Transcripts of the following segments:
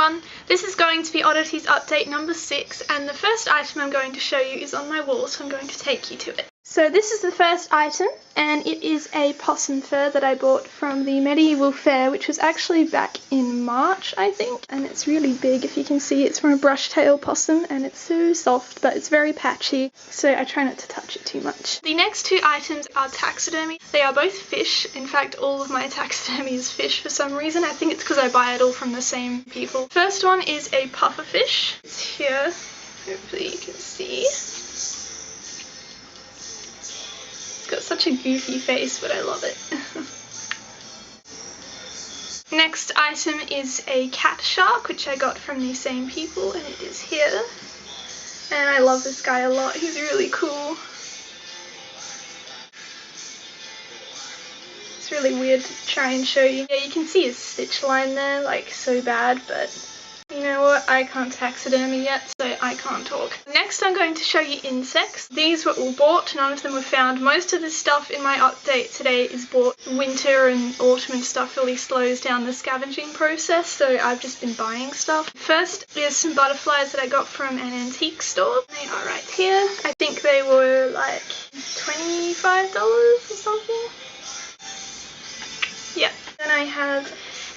everyone. This is going to be Oddities update number 6, and the first item I'm going to show you is on my wall, so I'm going to take you to it. So this is the first item, and it is a possum fur that I bought from the medieval fair, which was actually back in March, I think. And it's really big, if you can see. It's from a brush-tail possum, and it's so soft, but it's very patchy, so I try not to touch it too much. The next two items are taxidermy. They are both fish. In fact, all of my taxidermy is fish for some reason. I think it's because I buy it all from the same people. First one is a puffer fish. It's here. Hopefully you can see. It's got such a goofy face, but I love it. Next item is a cat shark, which I got from the same people, and it is here. And I love this guy a lot. He's really cool. It's really weird to try and show you. Yeah, you can see his stitch line there, like so bad, but you know what, I can't taxidermy yet, so I can't talk. Next I'm going to show you insects. These were all bought, none of them were found. Most of the stuff in my update today is bought. Winter and autumn and stuff really slows down the scavenging process, so I've just been buying stuff. First is some butterflies that I got from an antique store. They are right here. I think they were like $25 or something. Yeah. Then I have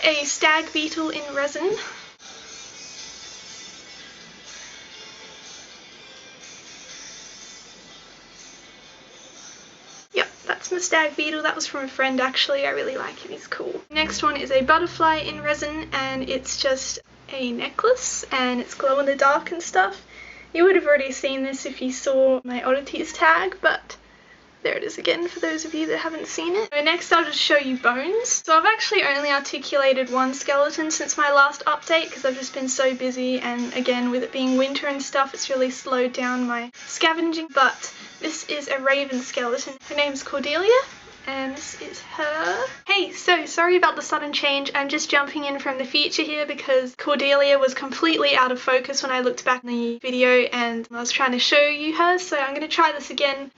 a stag beetle in resin. That's my stag beetle. That was from a friend actually. I really like him, he's cool. Next one is a butterfly in resin, and it's just a necklace and it's glow in the dark and stuff. You would have already seen this if you saw my Oddities tag, but there it is again for those of you that haven't seen it. So next I'll just show you bones. So I've actually only articulated one skeleton since my last update because I've just been so busy, and again with it being winter and stuff it's really slowed down my scavenging, but this is a raven skeleton. Her name's Cordelia, and this is her. Hey, so sorry about the sudden change. I'm just jumping in from the future here because Cordelia was completely out of focus when I looked back in the video and I was trying to show you her, so I'm going to try this again.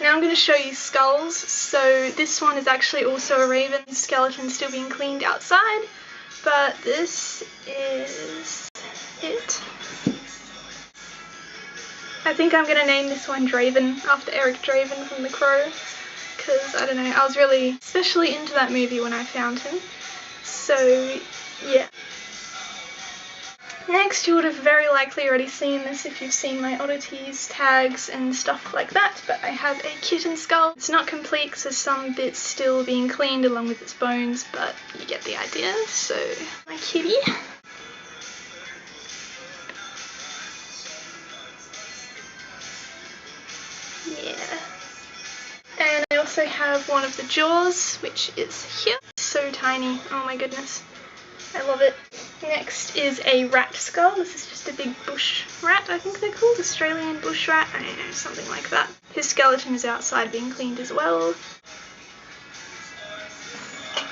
Now I'm going to show you skulls. So this one is actually also a raven skeleton still being cleaned outside, but this is it. I think I'm going to name this one Draven after Eric Draven from The Crow, because I don't know, I was really especially into that movie when I found him. So yeah. Next, you would have very likely already seen this if you've seen my Oddities tags and stuff like that, but I have a kitten skull. It's not complete because there's some bits still being cleaned along with its bones, but you get the idea. So, my kitty. Yeah. And I also have one of the jaws, which is here. So tiny, oh my goodness. I love it. Next is a rat skull. This is just a big bush rat, I think they're called. Australian bush rat, I don't know, something like that. His skeleton is outside being cleaned as well.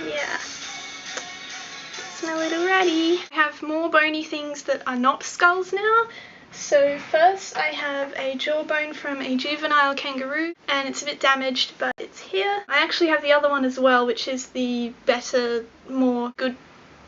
Yeah. That's my little ratty. I have more bony things that are not skulls now. So first I have a jawbone from a juvenile kangaroo, and it's a bit damaged, but it's here. I actually have the other one as well, which is the better, more good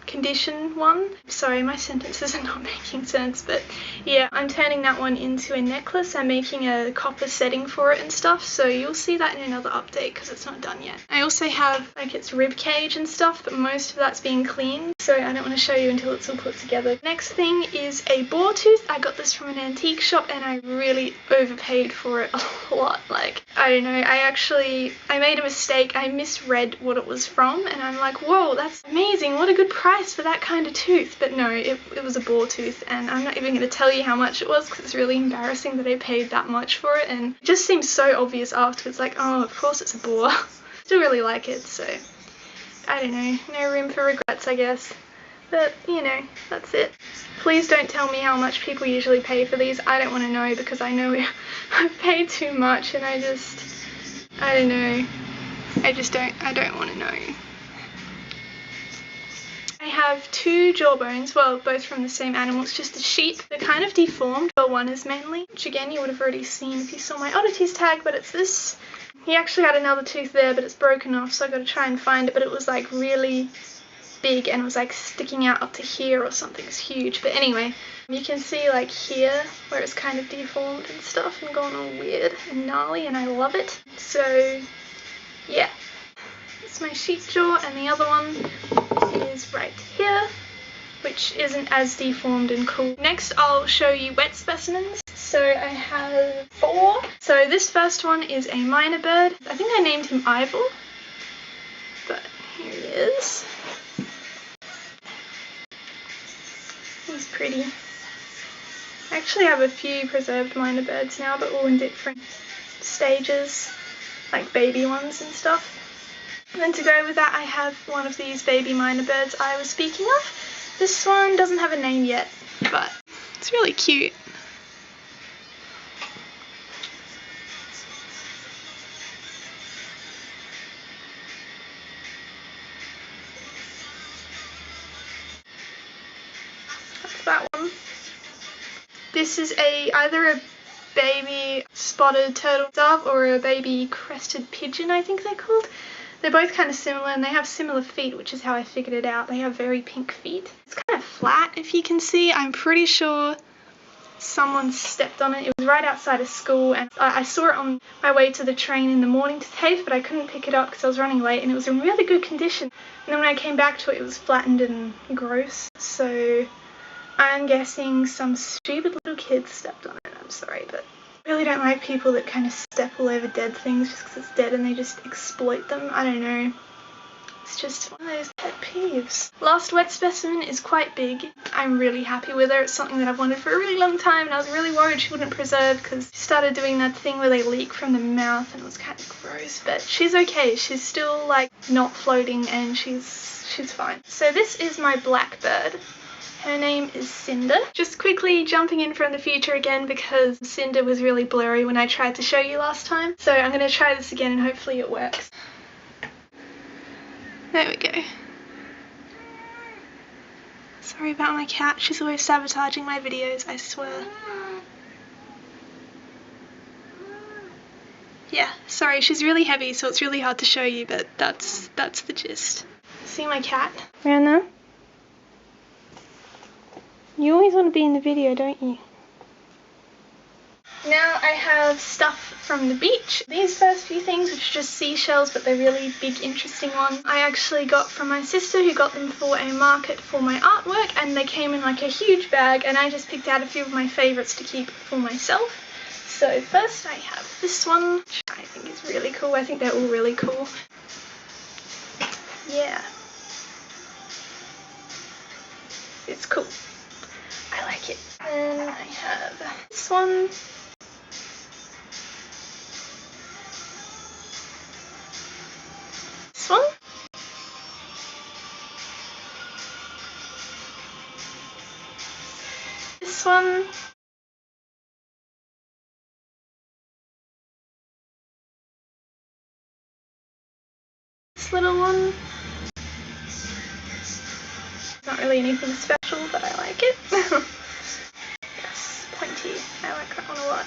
condition one. Sorry, my sentences are not making sense, but yeah, I'm turning that one into a necklace. I'm making a copper setting for it and stuff, so you'll see that in another update because it's not done yet. I also have like its rib cage and stuff, but most of that's being cleaned, so I don't want to show you until it's all put together. Next thing is a boar tooth. I got this from an antique shop and I really overpaid for it a lot. Like, I don't know, I made a mistake. I misread what it was from and I'm like, whoa, that's amazing, what a good price for that kind of tooth. But no, it was a boar tooth, and I'm not even going to tell you how much it was because it's really embarrassing that I paid that much for it, and it just seems so obvious afterwards, like, oh, of course it's a boar. Still really like it, so I don't know, no room for regrets, I guess. But, you know, that's it. Please don't tell me how much people usually pay for these. I don't want to know because I know I've paid too much, and I don't know. I don't want to know. I have two jawbones, well, both from the same animal. It's just a sheep. They're kind of deformed, but one is mainly, which again you would have already seen if you saw my Oddities tag, but it's this. He actually had another tooth there, but it's broken off, so I got to try and find it, but it was like really big and it was like sticking out up to here or something. It's huge. But anyway, you can see like here where it's kind of deformed and stuff and gone all weird and gnarly, and I love it. So yeah, it's my sheep jaw, and the other one is right here, which isn't as deformed and cool. Next I'll show you wet specimens. So I have 4. So this first one is a minor bird. I think I named him Ivor, but here he is. He's pretty. I actually have a few preserved minor birds now, but all in different stages, like baby ones and stuff. And then to go with that, I have one of these baby minor birds I was speaking of. This one doesn't have a name yet, but it's really cute. That's that one. This is either a baby spotted turtle dove or a baby crested pigeon, I think they're called. They're both kind of similar, and they have similar feet, which is how I figured it out. They have very pink feet. It's kind of flat, if you can see. I'm pretty sure someone stepped on it. It was right outside of school, and I saw it on my way to the train in the morning to TAFE, but I couldn't pick it up because I was running late, and it was in really good condition. And then when I came back to it, it was flattened and gross. So I'm guessing some stupid little kid stepped on it. I'm sorry, but I really don't like people that kind of step all over dead things just because it's dead and they just exploit them. I don't know. It's just one of those pet peeves. Last wet specimen is quite big. I'm really happy with her. It's something that I've wanted for a really long time, and I was really worried she wouldn't preserve because she started doing that thing where they leak from the mouth and it was kind of gross, but she's okay. She's still like not floating and she's fine. So this is my blackbird. Her name is Cinder. Just quickly jumping in from the future again because Cinder was really blurry when I tried to show you last time. So I'm going to try this again and hopefully it works. There we go. Sorry about my cat. She's always sabotaging my videos, I swear. Yeah, sorry, she's really heavy, so it's really hard to show you, but that's the gist. See my cat? Rihanna? You always want to be in the video, don't you? Now I have stuff from the beach. These first few things, which are just seashells, but they're really big, interesting ones, I actually got from my sister, who got them for a market for my artwork, and they came in like a huge bag, and I just picked out a few of my favourites to keep for myself. So first I have this one, which I think is really cool. I think they're all really cool. Yeah. It's cool. I like it. Then I have this one. This one. This one. This little one. Not really anything special, but I like it. Yes, pointy. I like that one a lot.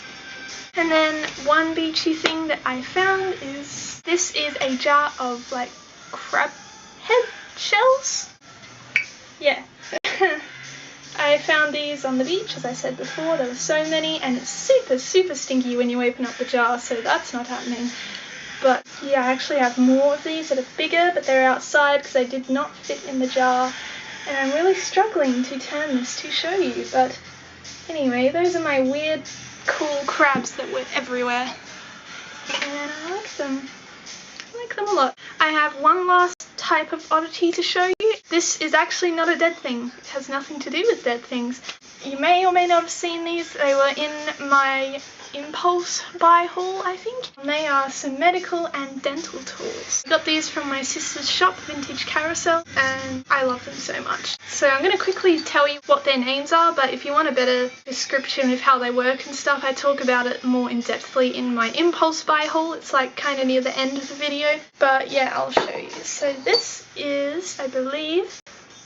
And then one beachy thing that I found is, this is a jar of like crab head shells. Yeah. I found these on the beach, as I said before. There were so many, and it's super, super stinky when you open up the jar, so that's not happening. But yeah, I actually have more of these that are bigger, but they're outside because they did not fit in the jar. And I'm really struggling to turn this to show you, but anyway, those are my weird, cool crabs that were everywhere. And I like them. I like them a lot. I have one last type of oddity to show you. This is actually not a dead thing. It has nothing to do with dead things. You may or may not have seen these. They were in my impulse buy haul, I think. They are some medical and dental tools. I got these from my sister's shop, Vintage Carousel, and I love them so much. So I'm going to quickly tell you what their names are, but if you want a better description of how they work and stuff, I talk about it more in depthly in my impulse buy haul. It's like kind of near the end of the video, but yeah, I'll show you. So this is, I believe,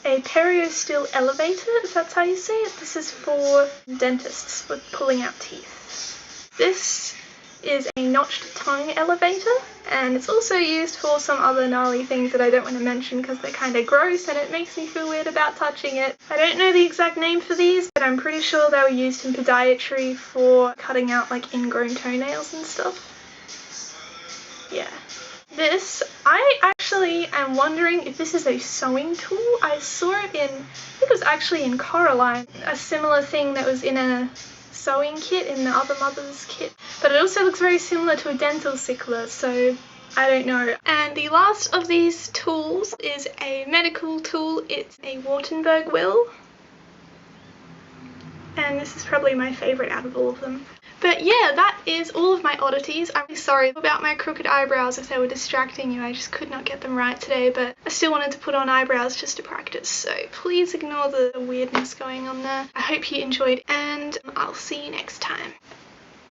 a periosteel elevator, if that's how you say it. This is for dentists with pulling out teeth. This is a notched tongue elevator, and it's also used for some other gnarly things that I don't want to mention because they're kind of gross and it makes me feel weird about touching it. I don't know the exact name for these, but I'm pretty sure they were used in podiatry for cutting out like ingrown toenails and stuff. Yeah. This, I actually am wondering if this is a sewing tool. I saw it in, I think it was actually in Coraline, a similar thing that was in a sewing kit in the Other Mother's kit. But it also looks very similar to a dental sickler, so I don't know. And the last of these tools is a medical tool. It's a Wartenberg wheel. And this is probably my favourite out of all of them. But yeah, that is all of my oddities. I'm really sorry about my crooked eyebrows if they were distracting you. I just could not get them right today, but I still wanted to put on eyebrows just to practice, so please ignore the weirdness going on there. I hope you enjoyed, and I'll see you next time.